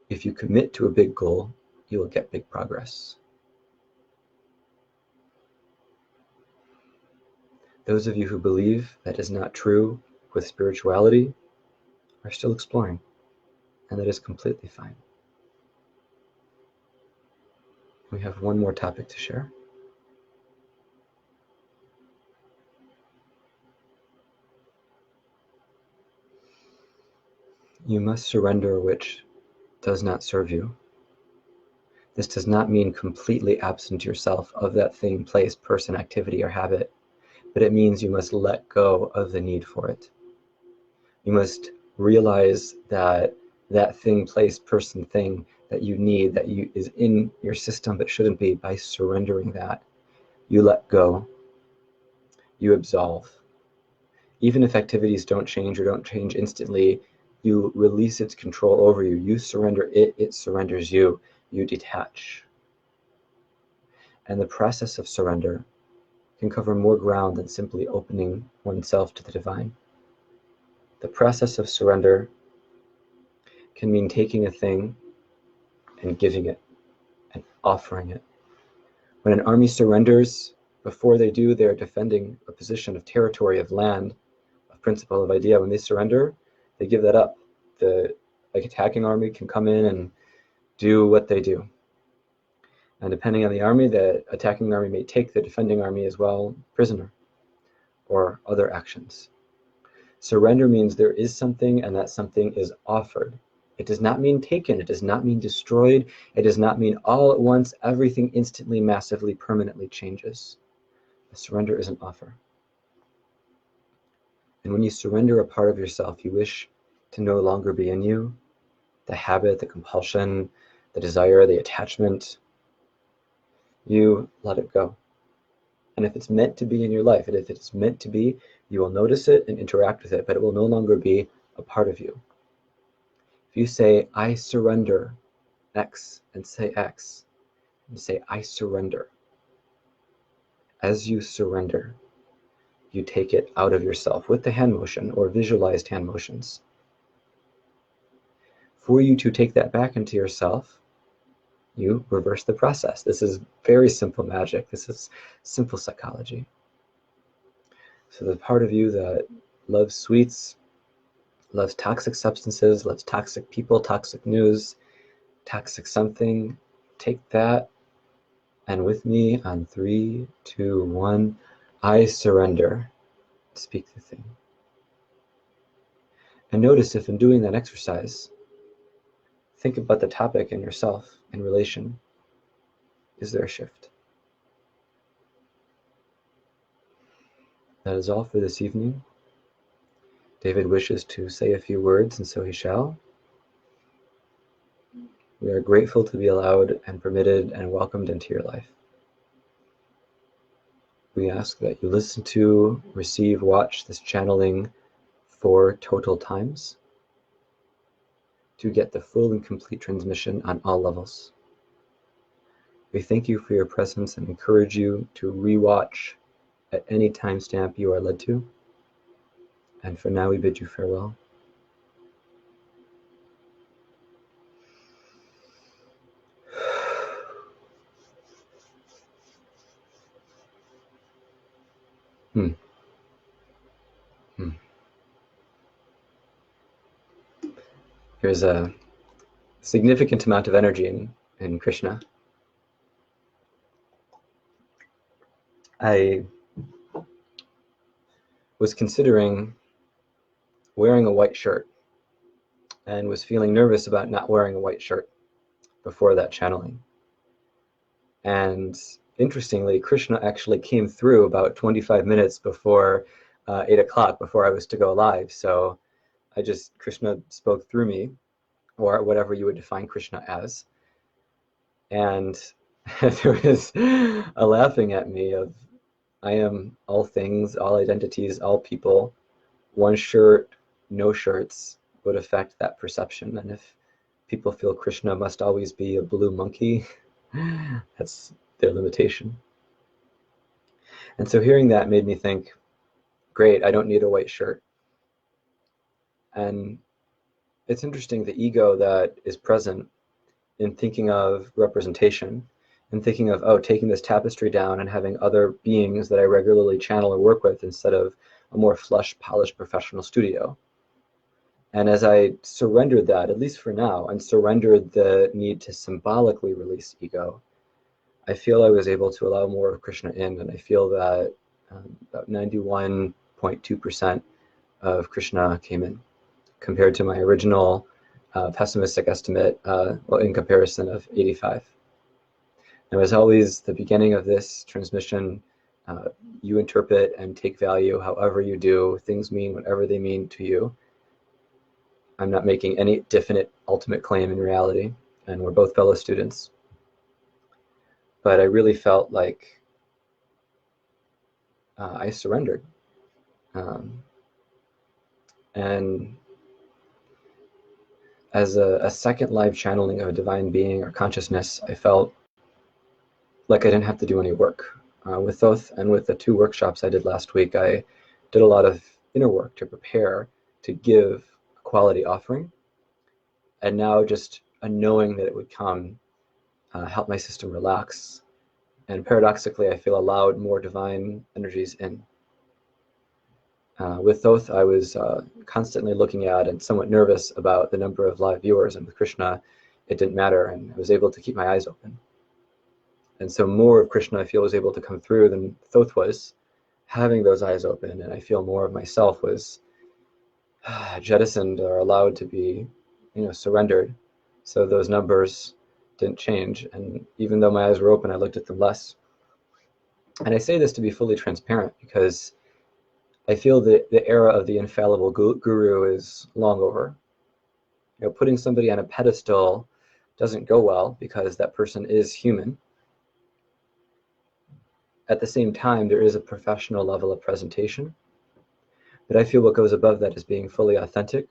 If you commit to a big goal, you will get big progress. Those of you who believe that is not true with spirituality are still exploring, and that is completely fine. We have one more topic to share. You must surrender which does not serve you. This does not mean completely absent yourself of that thing, place, person, activity, or habit, but it means you must let go of the need for it. You must realize that that thing, place, person, thing that you need, that is in your system but shouldn't be. By surrendering that, you let go, you absolve. Even if activities don't change or don't change instantly, you release its control over you. You surrender it, it surrenders you. You detach. And the process of surrender can cover more ground than simply opening oneself to the divine. The process of surrender can mean taking a thing and giving it and offering it. When an army surrenders, before they do, they're defending a position of territory, of land, of principle, of idea. When they surrender, they give that up. The attacking army can come in and do what they do. And depending on the army, the attacking army may take the defending army as well prisoner or other actions. Surrender means there is something and that something is offered. It does not mean taken. It does not mean destroyed. It does not mean all at once, everything instantly, massively, permanently changes. The surrender is an offer. And when you surrender a part of yourself you wish to no longer be in you, the habit, the compulsion, the desire, the attachment, you let it go. And if it's meant to be in your life, and if it's meant to be, you will notice it and interact with it, but it will no longer be a part of you. If you say, I surrender X, and say X, and say, I surrender. As you surrender, you take it out of yourself with the hand motion or visualized hand motions. For you to take that back into yourself, you reverse the process. This is very simple magic. This is simple psychology. So the part of you that loves sweets, loves toxic substances, loves toxic people, toxic news, toxic something, take that, and with me on 3, 2, 1, I surrender. Speak the thing. And notice if in doing that exercise, think about the topic and yourself in relation. Is there a shift? That is all for this evening. David wishes to say a few words, and so he shall. We are grateful to be allowed and permitted and welcomed into your life. We ask that you listen to, receive, watch this channeling 4 total times to get the full and complete transmission on all levels. We thank you for your presence and encourage you to re-watch at any timestamp you are led to. And for now, we bid you farewell. There's a significant amount of energy in Krishna. I was considering wearing a white shirt and was feeling nervous about not wearing a white shirt before that channeling. And interestingly, Krishna actually came through about 25 minutes before 8 o'clock, before I was to go live. So Krishna spoke through me, or whatever you would define Krishna as. And there was a laughing at me of, I am all things, all identities, all people. One shirt, no shirts would affect that perception. And if people feel Krishna must always be a blue monkey, that's their limitation. And so hearing that made me think, great, I don't need a white shirt. And it's interesting, the ego that is present in thinking of representation, and thinking of, oh, taking this tapestry down and having other beings that I regularly channel or work with instead of a more flush, polished professional studio. And as I surrendered that, at least for now, and surrendered the need to symbolically release ego, I feel I was able to allow more of Krishna in, and I feel that about 91.2% of Krishna came in, compared to my original pessimistic estimate, well, in comparison of 85. Now, as always, the beginning of this transmission, you interpret and take value however you do. Things mean whatever they mean to you. I'm not making any definite ultimate claim in reality, and we're both fellow students. But I really felt like I surrendered. And as a second live channeling of a divine being or consciousness, I felt like I didn't have to do any work. With Thoth and with the 2 workshops I did last week, I did a lot of inner work to prepare to give a quality offering. And now just a knowing that it would come helped my system relax. And paradoxically, I feel allowed more divine energies in. With Thoth, I was constantly looking at and somewhat nervous about the number of live viewers, and with Krishna, it didn't matter, and I was able to keep my eyes open. And so more of Krishna, I feel, was able to come through than Thoth was, having those eyes open, and I feel more of myself was jettisoned or allowed to be, surrendered. So those numbers didn't change, and even though my eyes were open, I looked at them less. And I say this to be fully transparent because I feel that the era of the infallible guru is long over. Putting somebody on a pedestal doesn't go well because that person is human. At the same time, there is a professional level of presentation, but I feel what goes above that is being fully authentic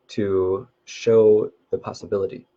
to show the possibility.